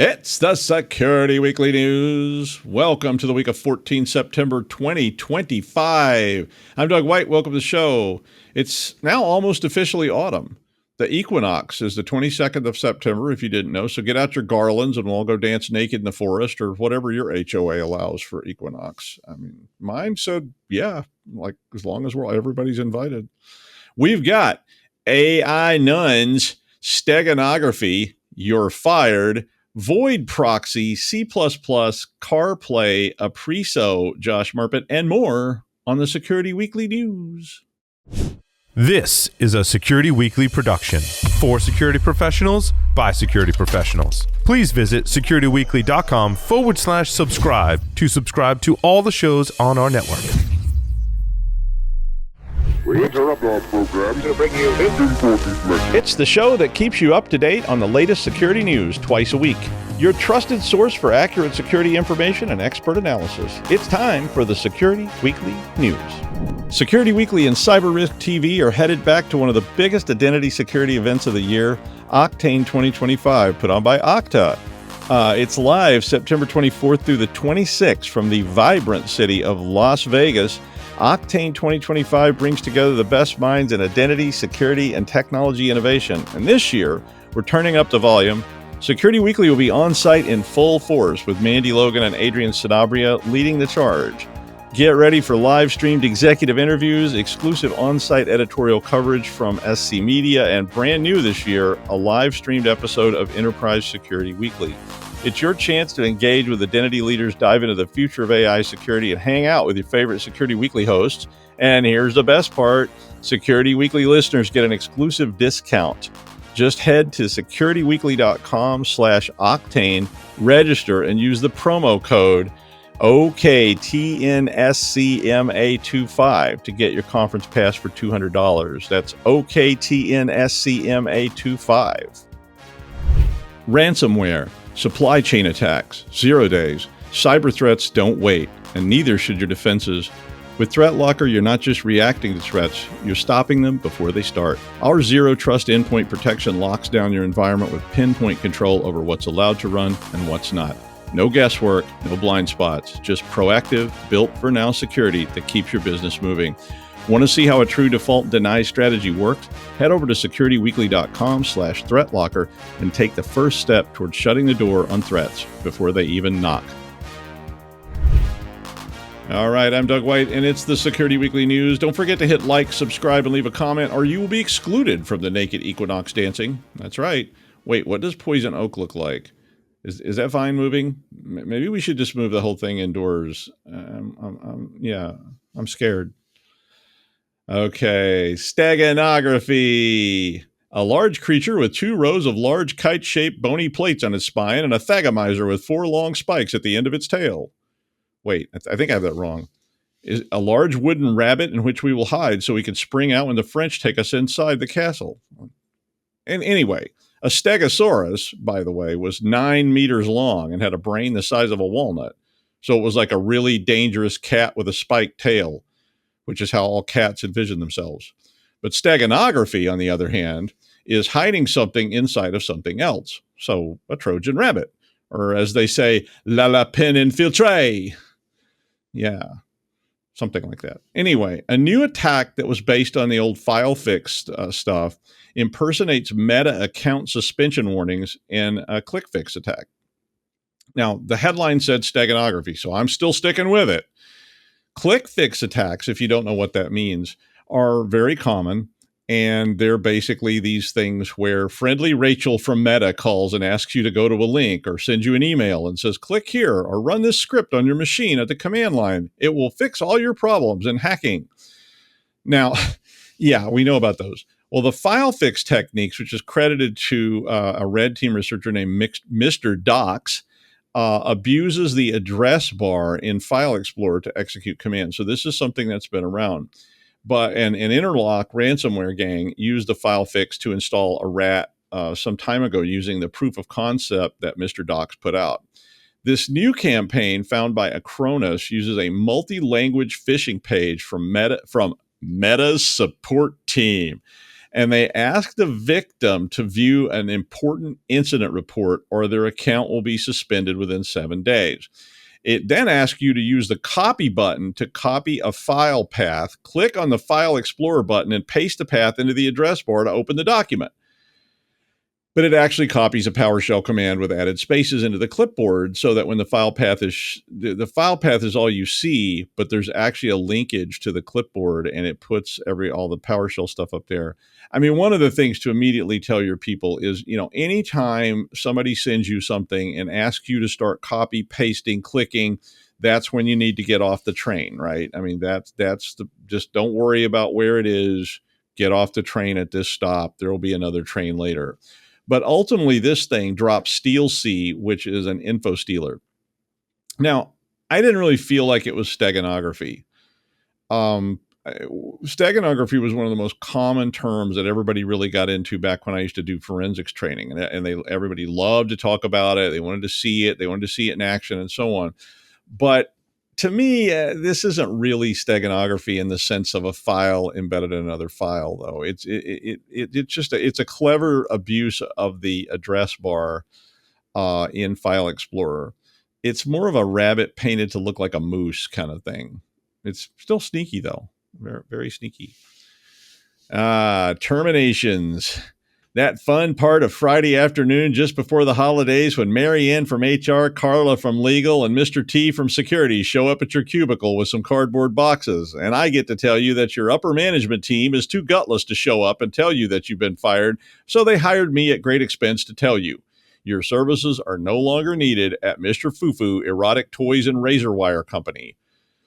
It's the Security Weekly News. Welcome to the week of 14 September 2025. I'm Doug White. Welcome to the show. It's now almost officially autumn. The equinox is the 22nd of September, if you didn't know. So get out your garlands and we'll all go dance naked in the forest or whatever your HOA allows for equinox. I mean, mine said, yeah, like as long as everybody's invited. We've got AI Nuns, Steganography, You're Fired, VoidProxy, C++, Carplay, Apriso, Josh Marpet, and more on the Security Weekly News. This is a Security Weekly production for security professionals by security professionals. Please visit securityweekly.com/subscribe to subscribe to all the shows on our network. We interrupt our program to bring you this important message. It's the show that keeps you up to date on the latest security news twice a week. Your trusted source for accurate security information and expert analysis. It's time for the Security Weekly News. Security Weekly and Cyber Risk TV are headed back to one of the biggest identity security events of the year, Oktane 2025, put on by Okta. It's live September 24th through the 26th from the vibrant city of Las Vegas. Oktane 2025 brings together the best minds in identity, security, and technology innovation. And this year, we're turning up the volume. Security Weekly will be on site in full force with Mandy Logan and Adrian Sanabria leading the charge. Get ready for live-streamed executive interviews, exclusive on-site editorial coverage from SC Media, and brand new this year, a live-streamed episode of Enterprise Security Weekly. It's your chance to engage with identity leaders, dive into the future of AI security, and hang out with your favorite Security Weekly hosts. And here's the best part. Security Weekly listeners get an exclusive discount. Just head to securityweekly.com/Oktane, register, and use the promo code OKTNSCMA25 to get your conference pass for $200. That's OKTNSCMA25. Ransomware, supply chain attacks, 0 days. Cyber threats don't wait, and neither should your defenses. With ThreatLocker, you're not just reacting to threats, you're stopping them before they start. Our zero trust endpoint protection locks down your environment with pinpoint control over what's allowed to run and what's not. No guesswork, no blind spots, just proactive, built for now security that keeps your business moving. Want to see how a true default deny strategy works? Head over to securityweekly.com/threatlocker and take the first step towards shutting the door on threats before they even knock. All right, I'm Doug White, and it's the Security Weekly News. Don't forget to hit like, subscribe, and leave a comment, or you will be excluded from the naked equinox dancing. That's right. Wait, what does poison oak look like? Is that vine moving? Maybe we should just move the whole thing indoors. I'm scared. Okay, Steganography. A large creature with 2 rows of large kite-shaped bony plates on its spine and a thagomizer with 4 long spikes at the end of its tail. Wait, I think I have that wrong. Is a large wooden rabbit in which we will hide so we can spring out when the French take us inside the castle. And anyway, a stegosaurus, by the way, was 9 meters long and had a brain the size of a walnut. So it was like a really dangerous cat with a spiked tail, which is how all cats envision themselves. But steganography, on the other hand, is hiding something inside of something else. So a Trojan rabbit, or as they say, la lapin infiltré. Yeah, something like that. Anyway, a new attack that was based on the old Filefix stuff impersonates meta account suspension warnings in a clickfix attack. Now, the headline said steganography, so I'm still sticking with it. Clickfix attacks, if you don't know what that means, are very common, and they're basically these things where friendly Rachel from Meta calls and asks you to go to a link or sends you an email and says, click here or run this script on your machine at the command line. It will fix all your problems in hacking. Now, yeah, we know about those. Well, the Filefix techniques, which is credited to a red team researcher named Mr. Docs, abuses the address bar in File Explorer to execute commands. So this is something that's been around. But an Interlock ransomware gang used the Filefix to install a rat some time ago using the proof of concept that Mr. Docs put out. This new campaign found by Acronis uses a multi-language phishing page from Meta's support team. and they ask the victim to view an important incident report or their account will be suspended within 7 days. It then asks you to use the copy button to copy a file path. Click on the File Explorer button and paste the path into the address bar to open the document. But it actually copies a PowerShell command with added spaces into the clipboard so that when the file path the file path is all you see, but there's actually a linkage to the clipboard and it puts all the PowerShell stuff up there. I mean, one of the things to immediately tell your people is, anytime somebody sends you something and asks you to start copy, pasting, clicking, that's when you need to get off the train, right? I mean, just don't worry about where it is. Get off the train at this stop. There will be another train later. But ultimately, this thing drops StealC, which is an info stealer. Now, I didn't really feel like it was steganography. Steganography was one of the most common terms that everybody really got into back when I used to do forensics training, and everybody loved to talk about it. They wanted to see it. They wanted to see it in action and so on. But to me, this isn't really steganography in the sense of a file embedded in another file, though. It's a clever abuse of the address bar in File Explorer. It's more of a rabbit painted to look like a moose kind of thing. It's still sneaky, though. Very, very sneaky. Terminations. That fun part of Friday afternoon just before the holidays when Mary Ann from HR, Carla from legal, and Mr. T from security show up at your cubicle with some cardboard boxes. And I get to tell you that your upper management team is too gutless to show up and tell you that you've been fired, so they hired me at great expense to tell you. Your services are no longer needed at Mr. Fufu Erotic Toys and Razor Wire Company.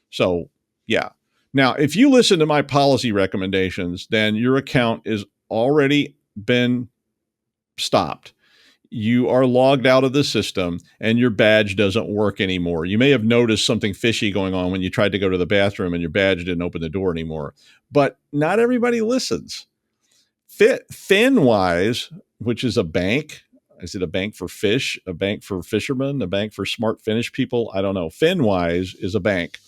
So, yeah. Now, if you listen to my policy recommendations, then your account is already been stopped. You are logged out of the system and your badge doesn't work anymore. You may have noticed something fishy going on when you tried to go to the bathroom and your badge didn't open the door anymore. But not everybody listens. Finwise, which is a bank. Is it a bank for fish, a bank for fishermen, a bank for smart Finnish people? I don't know. Finwise is a bank.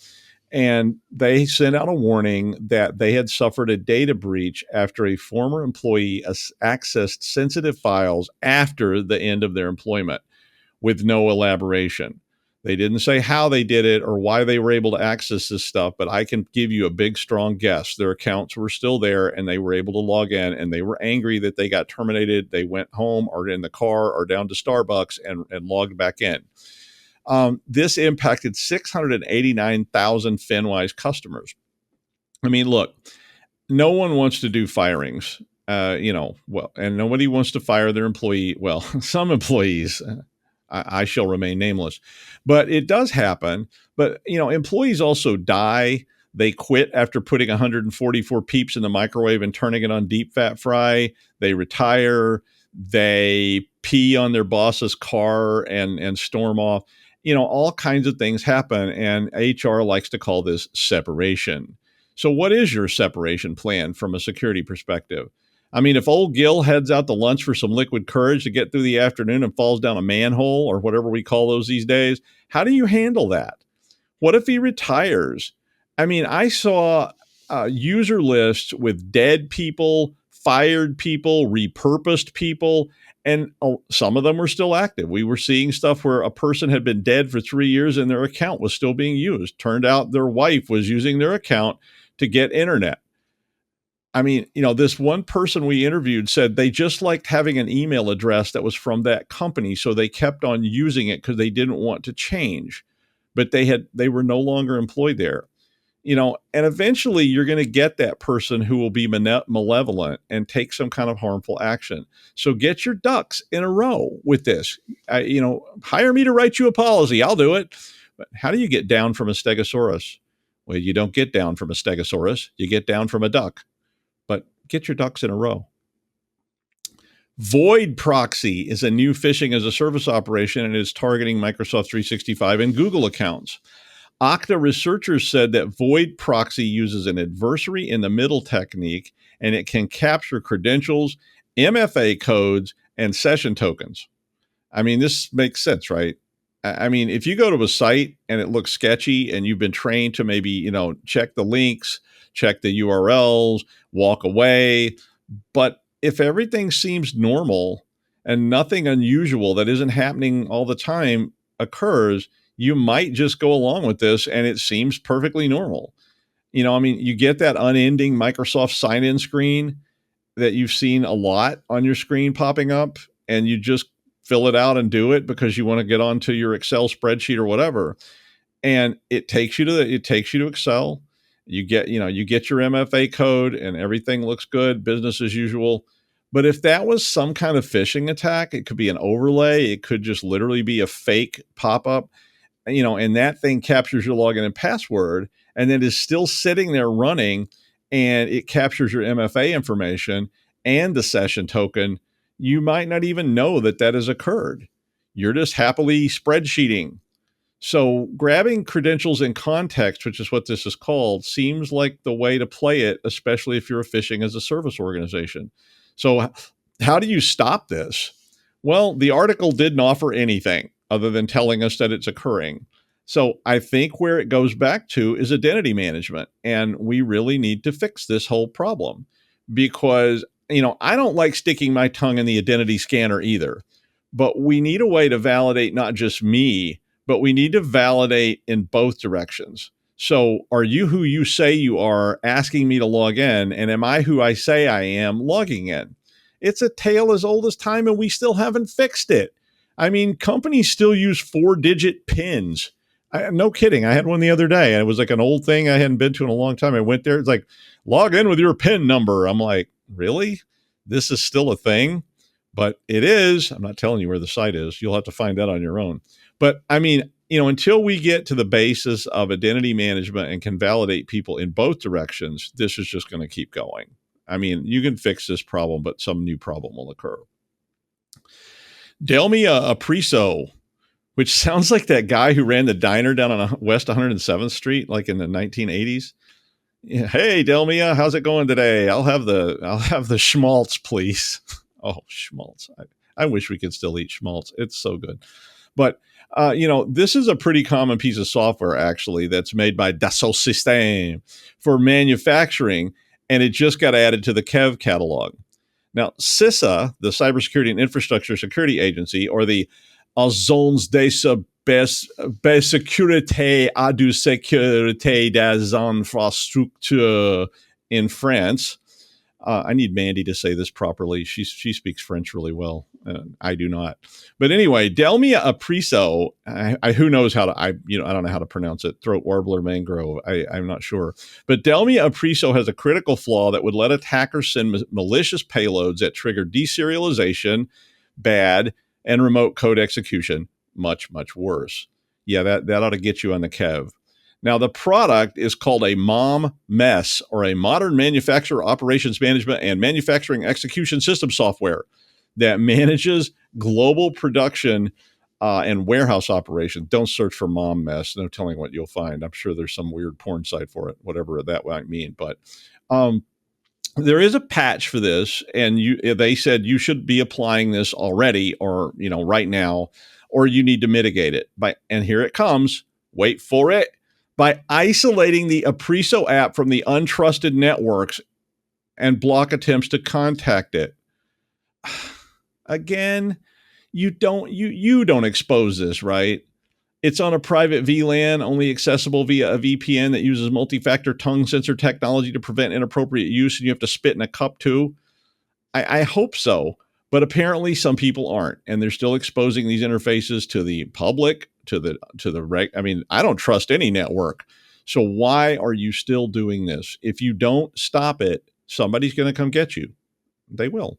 And they sent out a warning that they had suffered a data breach after a former employee accessed sensitive files after the end of their employment with no elaboration. They didn't say how they did it or why they were able to access this stuff, but I can give you a big, strong guess. Their accounts were still there and they were able to log in and they were angry that they got terminated. They went home or in the car or down to Starbucks and logged back in. This impacted 689,000 Finwise customers. I mean, look, no one wants to do firings, and nobody wants to fire their employee. Well, some employees, I shall remain nameless, but it does happen. But, employees also die. They quit after putting 144 peeps in the microwave and turning it on deep fat fry. They retire. They pee on their boss's car and storm off. All kinds of things happen, and HR likes to call this separation. So what is your separation plan from a security perspective? I mean, if old Gil heads out to lunch for some liquid courage to get through the afternoon and falls down a manhole or whatever we call those these days, how do you handle that? What if he retires? I mean, I saw user lists with dead people, fired people, repurposed people, and some of them were still active. We were seeing stuff where a person had been dead for 3 years and their account was still being used. Turned out their wife was using their account to get internet. I mean, this one person we interviewed said they just liked having an email address that was from that company, so they kept on using it because they didn't want to change. But they were no longer employed there. And eventually you're going to get that person who will be malevolent and take some kind of harmful action. So get your ducks in a row with this. Hire me to write you a policy. I'll do it. But how do you get down from a stegosaurus? Well, you don't get down from a stegosaurus. You get down from a duck. But get your ducks in a row. VoidProxy is a new phishing as a service operation and is targeting Microsoft 365 and Google accounts. Okta researchers said that VoidProxy uses an adversary in the middle technique, and it can capture credentials, MFA codes, and session tokens. I mean, this makes sense, right? I mean, if you go to a site and it looks sketchy and you've been trained to maybe, check the links, check the URLs, walk away, But if everything seems normal and nothing unusual that isn't happening all the time occurs, you might just go along with this and it seems perfectly normal. I mean, you get that unending Microsoft sign-in screen that you've seen a lot on your screen popping up, and you just fill it out and do it because you want to get onto your Excel spreadsheet or whatever. And it takes you to Excel. You get your MFA code and everything looks good, business as usual. But if that was some kind of phishing attack, it could be an overlay, it could just literally be a fake pop-up, and that thing captures your login and password, and it is still sitting there running, and it captures your MFA information and the session token. You might not even know that has occurred. You're just happily spreadsheeting. So grabbing credentials in context, which is what this is called, seems like the way to play it, especially if you're a phishing as a service organization. So how do you stop this? Well, the article didn't offer anything other than telling us that it's occurring. So I think where it goes back to is identity management. And we really need to fix this whole problem because, I don't like sticking my tongue in the identity scanner either. But we need a way to validate not just me, but we need to validate in both directions. So are you who you say you are asking me to log in? And am I who I say I am logging in? It's a tale as old as time, and we still haven't fixed it. I mean, companies still use 4-digit pins. No kidding. I had one the other day, and it was like an old thing I hadn't been to in a long time. I went there. It's like, log in with your PIN number. I'm like, really? This is still a thing? But it is. I'm not telling you where the site is. You'll have to find that on your own. But I mean, until we get to the basis of identity management and can validate people in both directions, this is just going to keep going. I mean, you can fix this problem, but some new problem will occur. Delmia Apriso, which sounds like that guy who ran the diner down on West 107th Street, like in the 1980s. Hey, Delmia, how's it going today? I'll have the schmaltz, please. Oh, schmaltz. I wish we could still eat schmaltz. It's so good. But, this is a pretty common piece of software, actually, that's made by Dassault Systèmes for manufacturing, and it just got added to the KEV catalog. Now, CISA, the Cybersecurity and Infrastructure Security Agency, or the Agence de Sécurité à du Sécurité des Infrastructures in France. I need Mandy to say this properly. She speaks French really well. I do not. But anyway, Delmia Apriso, who knows how to, I don't know how to pronounce it. Throat warbler mangrove. I'm not sure. But Delmia Apriso has a critical flaw that would let attackers send malicious payloads that trigger deserialization, bad, and remote code execution. Much, much worse. Yeah, that ought to get you on the KEV. Now, the product is called a MOM-MES, or a Modern Manufacturer Operations Management and Manufacturing Execution System software that manages global production and warehouse operation. Don't search for MOM-MES. No telling what you'll find. I'm sure there's some weird porn site for it, whatever that might mean. But there is a patch for this, and they said you should be applying this already, or right now, or you need to mitigate it. And here it comes. Wait for it. By isolating the Apriso app from the untrusted networks and block attempts to contact it. Again, you don't expose this, right? It's on a private VLAN, only accessible via a VPN that uses multi-factor tongue sensor technology to prevent inappropriate use, and you have to spit in a cup too. I hope so, but apparently some people aren't, and they're still exposing these interfaces to the public, to the I mean, I don't trust any network. So why are you still doing this? If you don't stop it, somebody's going to come get you. They will.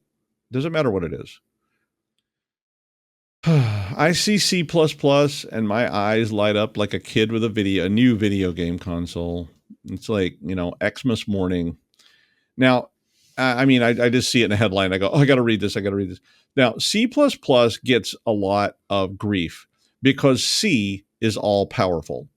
Doesn't matter what it is. I see C++ and my eyes light up like a kid with a new video game console. It's like, Xmas morning. Now, I mean, I just see it in a headline. I go, I got to read this. Now, C++ gets a lot of grief because C is all powerful.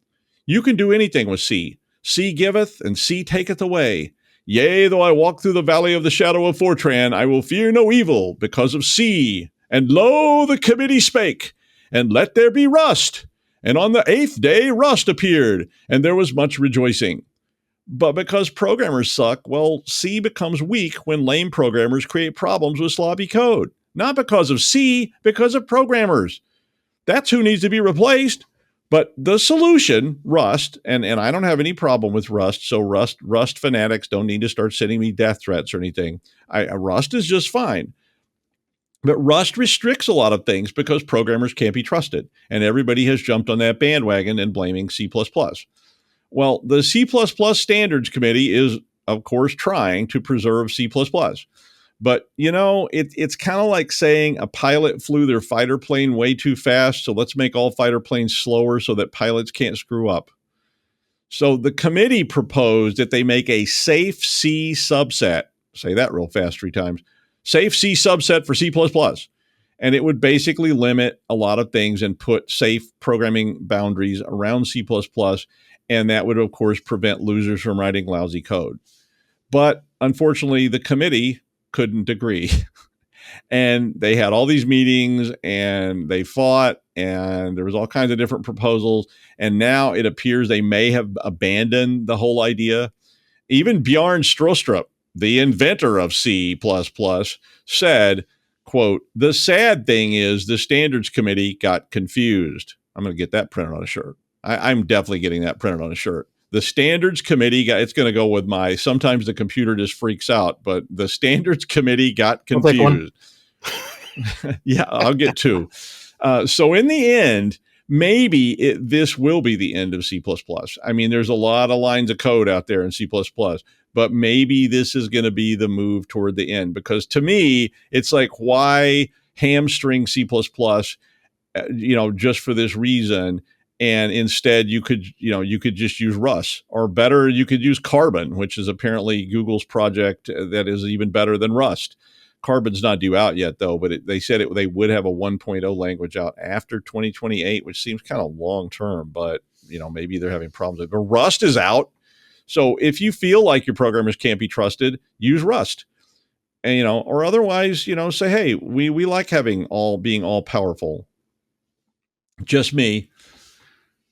You can do anything with C. C giveth and C taketh away. Yea, though I walk through the valley of the shadow of Fortran, I will fear no evil because of C. And lo, the committee spake, and let there be rust. And on the 8th day rust appeared, and there was much rejoicing. But because programmers suck, well, C becomes weak when lame programmers create problems with sloppy code. Not because of C, because of programmers. That's who needs to be replaced. But the solution, Rust, and I don't have any problem with Rust, so Rust fanatics don't need to start sending me death threats or anything. Rust is just fine. But Rust restricts a lot of things because programmers can't be trusted. And everybody has jumped on that bandwagon and blaming C++. Well, the C++ Standards Committee is, of course, trying to preserve C++. But, it's kind of like saying a pilot flew their fighter plane way too fast, so let's make all fighter planes slower so that pilots can't screw up. So the committee proposed that they make a safe C subset. Say that real fast 3 times. Safe C subset for C++. And it would basically limit a lot of things and put safe programming boundaries around C++. And that would, of course, prevent losers from writing lousy code. But unfortunately, the committee couldn't agree. And they had all these meetings and they fought and there was all kinds of different proposals. And now it appears they may have abandoned the whole idea. Even Bjarne Strostrup, the inventor of C++, said, quote, "The sad thing is the standards committee got confused." I'm going to get that printed on a shirt. I'm definitely getting that printed on a shirt. The standards committee it's going to go with sometimes the computer just freaks out, but the standards committee got confused. Yeah, I'll get 2. So in the end, maybe this will be the end of C++. I mean, there's a lot of lines of code out there in C++, but maybe this is going to be the move toward the end, because to me, it's like, why hamstring C++, just for this reason? And instead you could just use Rust, or better, you could use Carbon, which is apparently Google's project that is even better than Rust. Carbon's not due out yet, though, but they said they would have a 1.0 language out after 2028, which seems kind of long term, but maybe they're having problems with it. But Rust is out. So if you feel like your programmers can't be trusted, use Rust. And or otherwise, say, hey, we like being all powerful. Just me.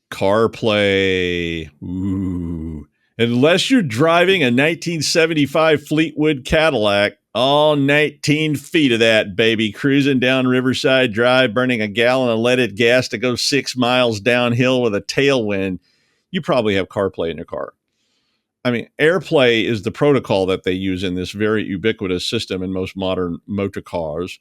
Carplay. Ooh. Unless you're driving a 1975 Fleetwood Cadillac, all 19 feet of that, baby, cruising down Riverside Drive, burning a gallon of leaded gas to go 6 miles downhill with a tailwind, you probably have CarPlay in your car. I mean, AirPlay is the protocol that they use in this very ubiquitous system in most modern motor cars.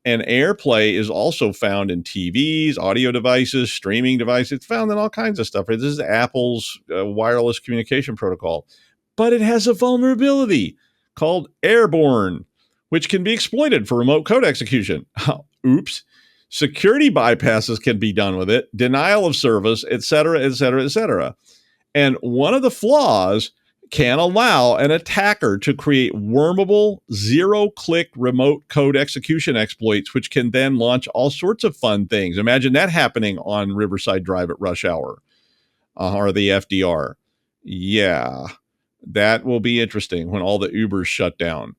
And AirPlay is also found in TVs, audio devices, streaming devices. It's found in all kinds of stuff. This is Apple's wireless communication protocol. But it has a vulnerability called Airborne, which can be exploited for remote code execution. Oops. Security bypasses can be done with it, denial of service, et cetera, et cetera, et cetera. And one of the flaws can allow an attacker to create wormable, zero-click remote code execution exploits, which can then launch all sorts of fun things. Imagine that happening on Riverside Drive at rush hour, or the FDR. Yeah, that will be interesting when all the Ubers shut down.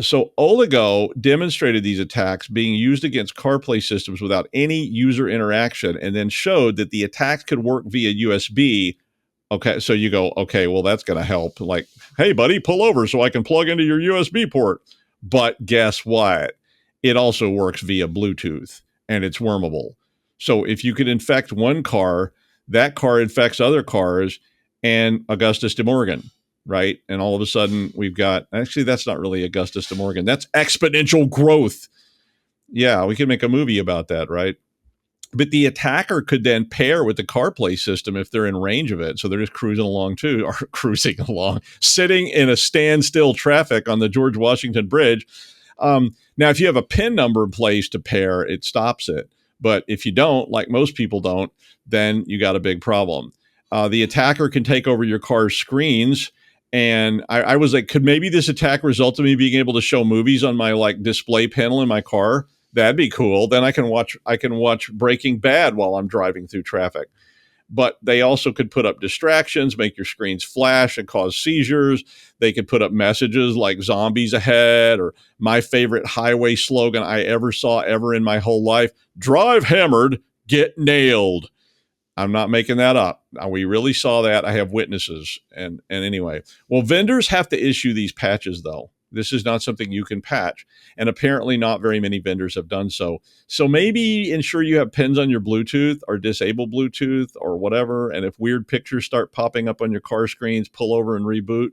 So Oligo demonstrated these attacks being used against CarPlay systems without any user interaction, and then showed that the attacks could work via USB. Okay, so you go, okay, well, that's going to help. Like, hey, buddy, pull over so I can plug into your USB port. But guess what? It also works via Bluetooth, and it's wormable. So if you could infect one car, that car infects other cars, and Augustus de Morgan, right? And all of a sudden, we've got, actually, that's not really Augustus de Morgan. That's exponential growth. Yeah, we could make a movie about that, right? But the attacker could then pair with the CarPlay system if they're in range of it. So they're just cruising along too, or cruising along, sitting in a standstill traffic on the George Washington Bridge. Now, if you have a PIN number in place to pair, it stops it. But if you don't, like most people don't, then you got a big problem. The attacker can take over your car's screens. And I was like, could maybe this attack result in me being able to show movies on my display panel in my car? That'd be cool. Then I can watch Breaking Bad while I'm driving through traffic. But they also could put up distractions, make your screens flash and cause seizures. They could put up messages like zombies ahead, or my favorite highway slogan I ever saw in my whole life: drive hammered, get nailed. I'm not making that up. We really saw that. I have witnesses. And anyway, well, vendors have to issue these patches, though. This is not something you can patch. And apparently not very many vendors have done so. So maybe ensure you have pins on your Bluetooth or disable Bluetooth or whatever. And if weird pictures start popping up on your car screens, pull over and reboot.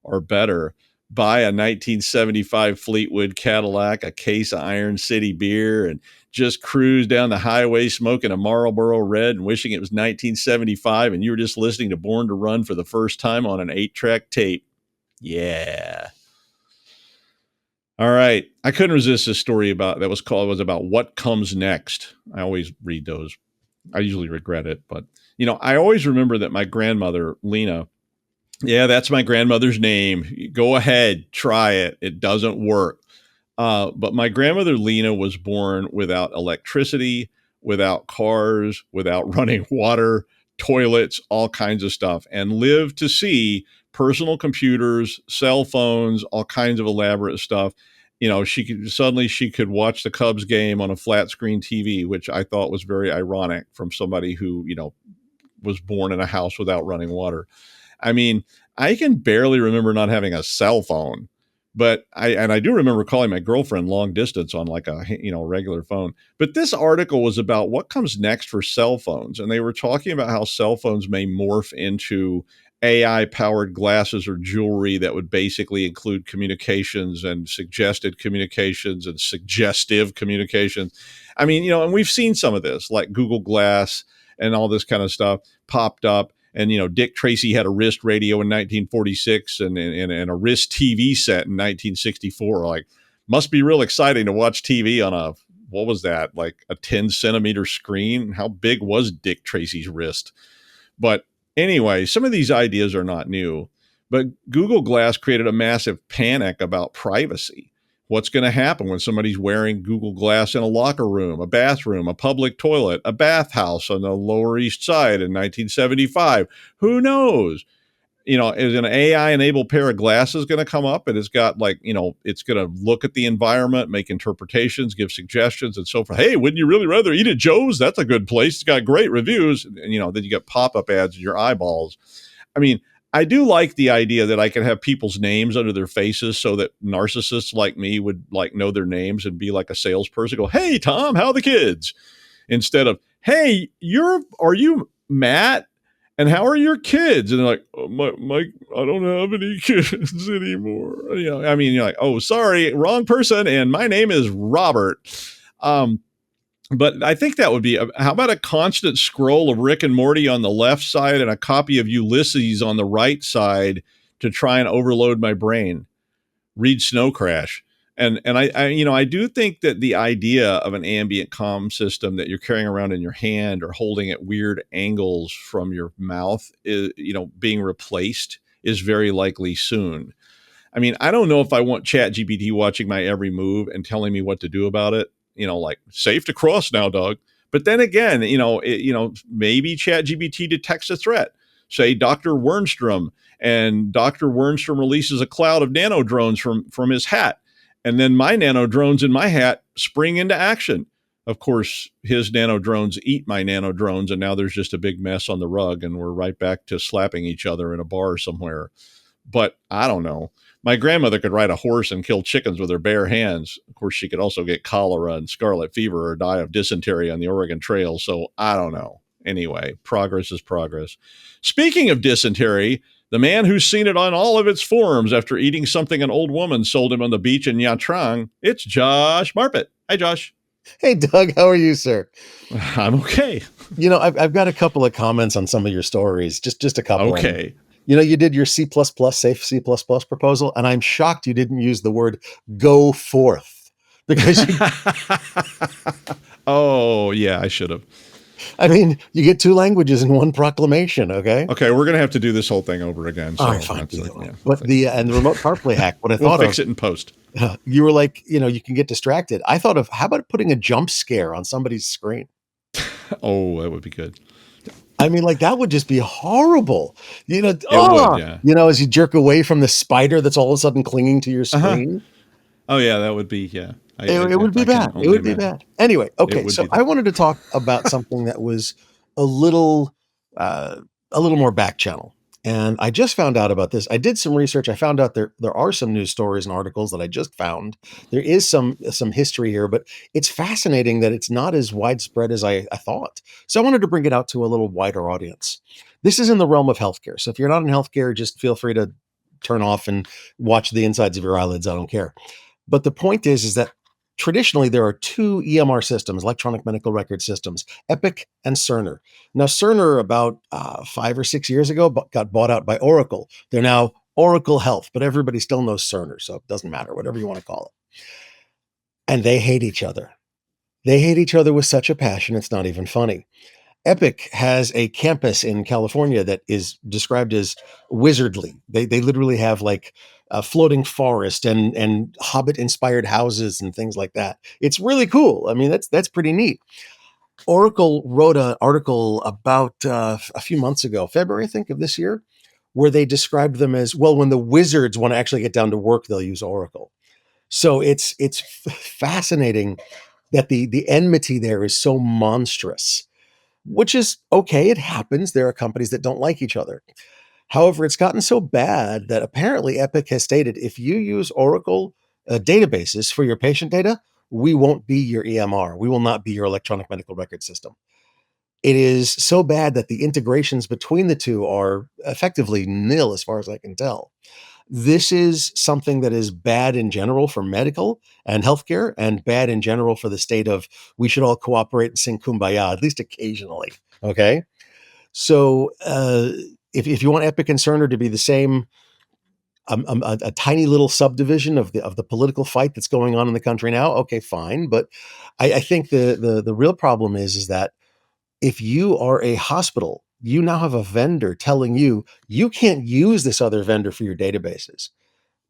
Or better, buy a 1975 Fleetwood Cadillac, a case of Iron City beer, and just cruise down the highway smoking a Marlboro Red and wishing it was 1975 and you were just listening to Born to Run for the first time on an 8-track tape. Yeah. All right. I couldn't resist this story was about what comes next. I always read those. I usually regret it, but I always remember that my grandmother, Lena, yeah, that's my grandmother's name. Go ahead, try it. It doesn't work. But my grandmother, Lena, was born without electricity, without cars, without running water, toilets, all kinds of stuff, and lived to see personal computers, cell phones, all kinds of elaborate stuff. She could watch the Cubs game on a flat screen TV, which I thought was very ironic from somebody who, was born in a house without running water. I mean, I can barely remember not having a cell phone, but I do remember calling my girlfriend long distance on like a regular phone. But this article was about what comes next for cell phones, and they were talking about how cell phones may morph into AI powered glasses or jewelry that would basically include communications and suggested communications and suggestive communications. I mean, and we've seen some of this, like Google Glass and all this kind of stuff popped up. And, Dick Tracy had a wrist radio in 1946 and a wrist TV set in 1964. Like, must be real exciting to watch TV on what was that? Like a 10 centimeter screen? How big was Dick Tracy's wrist? But anyway, some of these ideas are not new. But Google Glass created a massive panic about privacy. What's going to happen when somebody's wearing Google Glass in a locker room, a bathroom, a public toilet, a bathhouse on the Lower East Side in 1975? Who knows? Is an AI-enabled pair of glasses going to come up and it's got it's going to look at the environment, make interpretations, give suggestions and so forth. Hey, wouldn't you really rather eat at Joe's? That's a good place. It's got great reviews. And, then you get pop-up ads in your eyeballs. I mean, I do like the idea that I can have people's names under their faces so that narcissists like me would know their names and be like a salesperson. Go, hey, Tom, how are the kids? Instead of, hey, are you Matt? And how are your kids? And they're like, oh, my, I don't have any kids anymore. I mean, you're like, oh, sorry, wrong person. And my name is Robert. But I think that would be, how about a constant scroll of Rick and Morty on the left side and a copy of Ulysses on the right side to try and overload my brain? Read Snow Crash. And I do think that the idea of an ambient comm system that you're carrying around in your hand or holding at weird angles from your mouth is, being replaced is very likely soon. I mean, I don't know if I want ChatGPT watching my every move and telling me what to do about it. Like safe to cross now, Doug. But then again, maybe ChatGPT detects a threat. Say Dr. Wernstrom, and Dr. Wernstrom releases a cloud of nano drones from his hat. And then my nano drones in my hat spring into action. Of course, his nano drones eat my nano drones, and now there's just a big mess on the rug, and we're right back to slapping each other in a bar somewhere. But I don't know. My grandmother could ride a horse and kill chickens with her bare hands. Of course, she could also get cholera and scarlet fever or die of dysentery on the Oregon Trail. So I don't know. Anyway, progress is progress. Speaking of dysentery, the man who's seen it on all of its forms after eating something an old woman sold him on the beach in Nha Trang, it's Josh Marpet. Hi, Josh. Hey, Doug. How are you, sir? I'm okay. I've got a couple of comments on some of your stories. Just a couple. Okay. You did your C++, safe C++ proposal, and I'm shocked you didn't use the word go forth because oh, yeah, I should have. I mean, you get two languages in one proclamation, okay? Okay, we're going to have to do this whole thing over again. So all right, fine. But the remote CarPlay hack, what I thought fix it in post. You were like, you can get distracted. I thought of, how about putting a jump scare on somebody's screen? Oh, that would be good. I mean, like that would just be horrible. It would, yeah. As you jerk away from the spider that's all of a sudden clinging to your screen. Oh yeah, that would be, yeah. It would be bad. It would be bad. Anyway, okay. So I wanted to talk about something that was a little more back channel. And I just found out about this. I did some research. I found out there are some news stories and articles that I just found. There is some history here, but it's fascinating that it's not as widespread as I thought. So I wanted to bring it out to a little wider audience. This is in the realm of healthcare. So if you're not in healthcare, just feel free to turn off and watch the insides of your eyelids. I don't care. But the point is that traditionally there are two EMR systems, electronic medical record systems, Epic and Cerner. Now, Cerner about 5 or 6 years ago got bought out by Oracle. They're now Oracle Health, but everybody still knows Cerner, so it doesn't matter, whatever you want to call it. And they hate each other. They hate each other with such a passion, it's not even funny. Epic has a campus in California that is described as wizardly. They literally have like a floating forest and Hobbit-inspired houses and things like that. It's really cool. I mean, that's pretty neat. Oracle wrote an article about a few months ago, February, I think, of this year, where they described them as, well, when the wizards want to actually get down to work, they'll use Oracle. So it's fascinating that the enmity there is so monstrous, which is okay. It happens. There are companies that don't like each other. However, it's gotten so bad that apparently Epic has stated, if you use Oracle databases for your patient data, we won't be your EMR. We will not be your electronic medical record system. It is so bad that the integrations between the two are effectively nil as far as I can tell. This is something that is bad in general for medical and healthcare, and bad in general for the state of we should all cooperate and sing Kumbaya, at least occasionally. Okay. So if you want Epic and Cerner to be the same, a tiny little subdivision of the political fight that's going on in the country now, okay, fine. But I think the real problem is that if you are a hospital, you now have a vendor telling you you can't use this other vendor for your databases.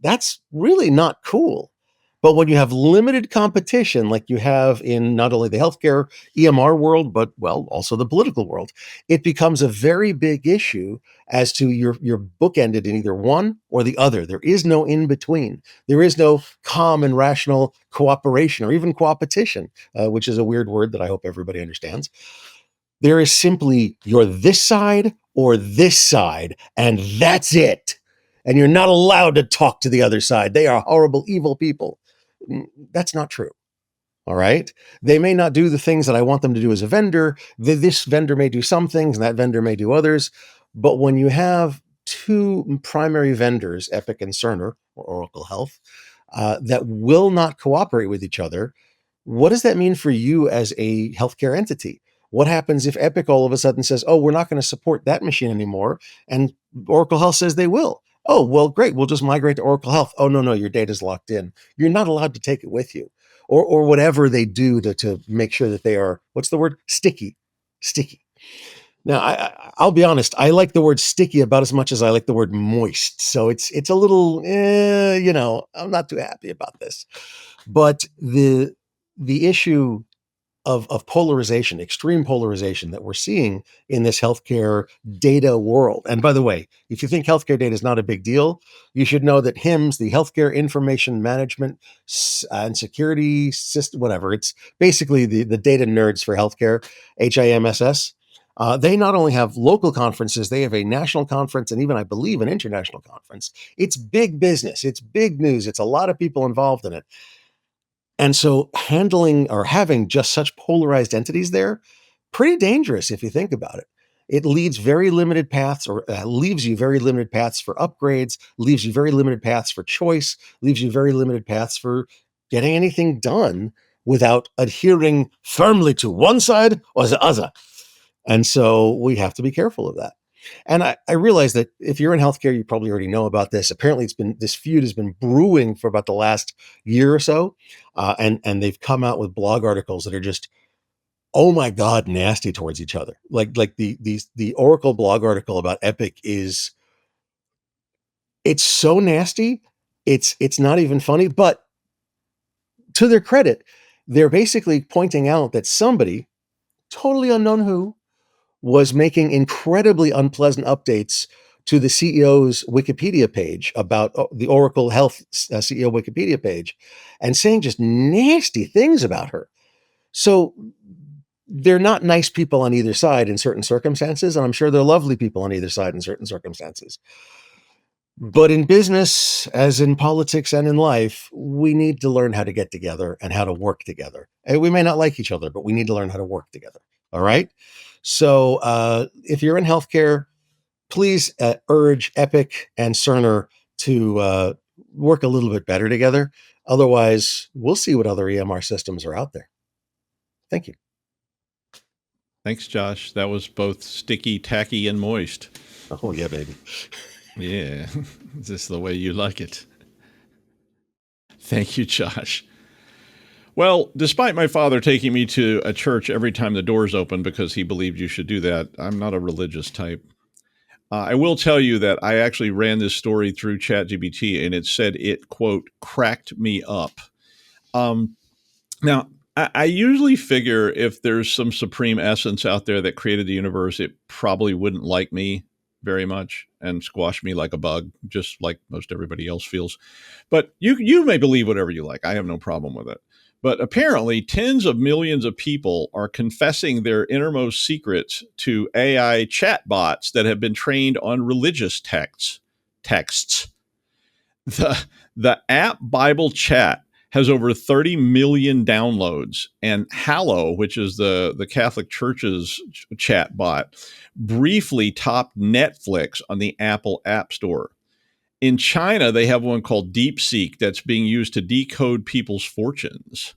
That's really not cool. But when you have limited competition, like you have in not only the healthcare EMR world, but well, also the political world, it becomes a very big issue as to you're bookended in either one or the other. There is no in between. There is no calm and rational cooperation or even coopetition, which is a weird word that I hope everybody understands. There is simply you're this side or this side, and that's it. And you're not allowed to talk to the other side. They are horrible, evil people. That's not true. All right. They may not do the things that I want them to do as a vendor. This vendor may do some things and that vendor may do others. But when you have two primary vendors, Epic and Cerner, or Oracle Health, that will not cooperate with each other, what does that mean for you as a healthcare entity? What happens if Epic all of a sudden says, oh, we're not going to support that machine anymore, and Oracle Health says they will? Oh, well, great. We'll just migrate to Oracle Health. Oh, no, your data's locked in. You're not allowed to take it with you. Or whatever they do to make sure that they are, what's the word? Sticky. Now, I'll be honest. I like the word sticky about as much as I like the word moist. So it's a little, I'm not too happy about this. But the issue of polarization, extreme polarization that we're seeing in this healthcare data world. And by the way, if you think healthcare data is not a big deal, you should know that HIMSS, the Healthcare Information Management and Security System, whatever, it's basically the data nerds for healthcare, HIMSS. They not only have local conferences, they have a national conference and even, I believe, an international conference. It's big business. It's big news. It's a lot of people involved in it. And so handling or having just such polarized entities there, pretty dangerous if you think about it. It leaves very limited paths or leaves you very limited paths for upgrades, leaves you very limited paths for choice, leaves you very limited paths for getting anything done without adhering firmly to one side or the other. And so we have to be careful of that. And I realize that if you're in healthcare, you probably already know about this. Apparently, this feud has been brewing for about the last year or so, and they've come out with blog articles that are just, oh my god, nasty towards each other. Like the Oracle blog article about Epic it's so nasty, it's not even funny. But to their credit, they're basically pointing out that somebody, totally unknown who, was making incredibly unpleasant updates to the CEO's Wikipedia page about the Oracle Health CEO Wikipedia page, and saying just nasty things about her. So they're not nice people on either side in certain circumstances, and I'm sure they're lovely people on either side in certain circumstances. But in business, as in politics and in life, we need to learn how to get together and how to work together. And we may not like each other, but we need to learn how to work together. All right. So if you're in healthcare, please urge Epic and Cerner to work a little bit better together. Otherwise, we'll see what other EMR systems are out there. Thank you. Thanks, Josh. That was both sticky, tacky, and moist. Oh, yeah, baby. Yeah, is this the way you like it? Thank you, Josh. Well, despite my father taking me to a church every time the doors open because he believed you should do that, I'm not a religious type. I will tell you that I actually ran this story through ChatGPT, and it said it, quote, cracked me up. Now, I usually figure if there's some supreme essence out there that created the universe, it probably wouldn't like me very much and squash me like a bug, just like most everybody else feels. But you may believe whatever you like. I have no problem with it. But apparently, tens of millions of people are confessing their innermost secrets to AI chatbots that have been trained on religious texts. The app Bible Chat has over 30 million downloads, and Hallow, which is the Catholic Church's chat bot, briefly topped Netflix on the Apple App Store. In China, they have one called DeepSeek that's being used to decode people's fortunes.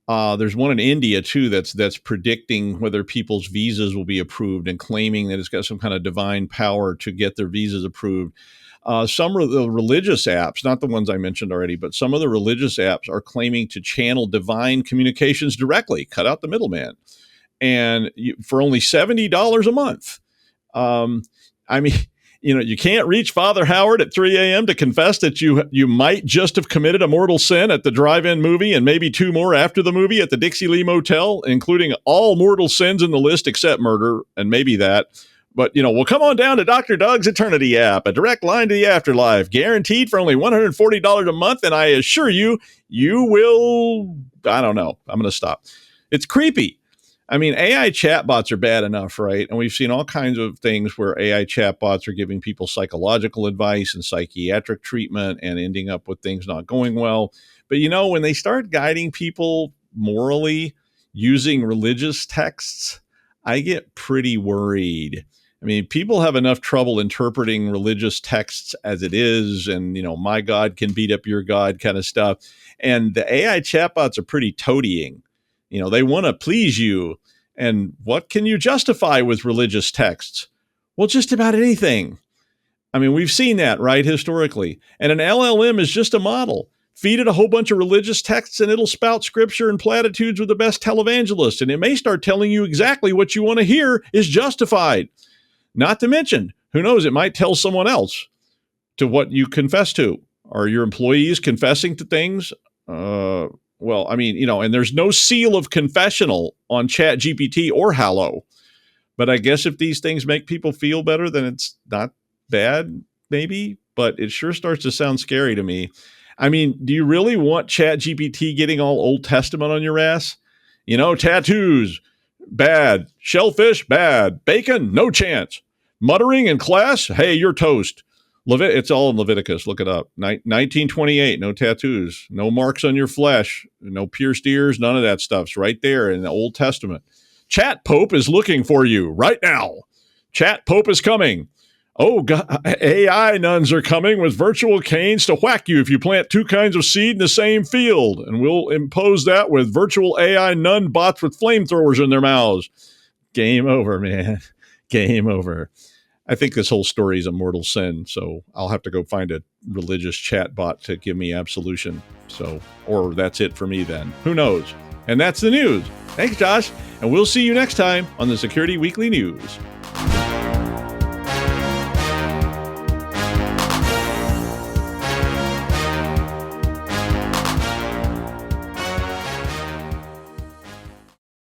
There's one in India, too, that's predicting whether people's visas will be approved and claiming that it's got some kind of divine power to get their visas approved. Some of the religious apps, not the ones I mentioned already, but some of the religious apps are claiming to channel divine communications directly, cut out the middleman, and for only $70 a month. I mean, you can't reach Father Howard at 3 a.m. to confess that you might just have committed a mortal sin at the drive-in movie and maybe 2 more after the movie at the Dixie Lee Motel, including all mortal sins in the list except murder, and maybe that. But, well, come on down to Dr. Doug's Eternity app, a direct line to the afterlife, guaranteed for only $140 a month. And I assure you, you will, I don't know. I'm going to stop. It's creepy. I mean, AI chatbots are bad enough, right? And we've seen all kinds of things where AI chatbots are giving people psychological advice and psychiatric treatment and ending up with things not going well. But, when they start guiding people morally using religious texts, I get pretty worried. I mean, people have enough trouble interpreting religious texts as it is, and, my God can beat up your God kind of stuff. And the AI chatbots are pretty toadying. They want to please you. And what can you justify with religious texts? Well, just about anything. I mean, we've seen that, right, historically. And an LLM is just a model. Feed it a whole bunch of religious texts and it'll spout scripture and platitudes with the best televangelists. And it may start telling you exactly what you want to hear is justified. Not to mention, who knows, it might tell someone else to what you confess to. Are your employees confessing to things? Well, I mean, and there's no seal of confessional on ChatGPT or Hallow. But I guess if these things make people feel better, then it's not bad, maybe. But it sure starts to sound scary to me. I mean, do you really want ChatGPT getting all Old Testament on your ass? Tattoos, bad. Shellfish, bad. Bacon, no chance. Muttering in class, hey, you're toast. It's all in Leviticus. Look it up. 1928, no tattoos, no marks on your flesh, no pierced ears, none of that stuff's right there in the Old Testament. Chat Pope is looking for you right now. Chat Pope is coming. Oh, God, AI nuns are coming with virtual canes to whack you if you plant 2 kinds of seed in the same field. And we'll impose that with virtual AI nun bots with flamethrowers in their mouths. Game over, man. Game over. I think this whole story is a mortal sin, so I'll have to go find a religious chat bot to give me absolution. Or that's it for me then. Who knows? And that's the news. Thanks, Josh. And we'll see you next time on the Security Weekly News.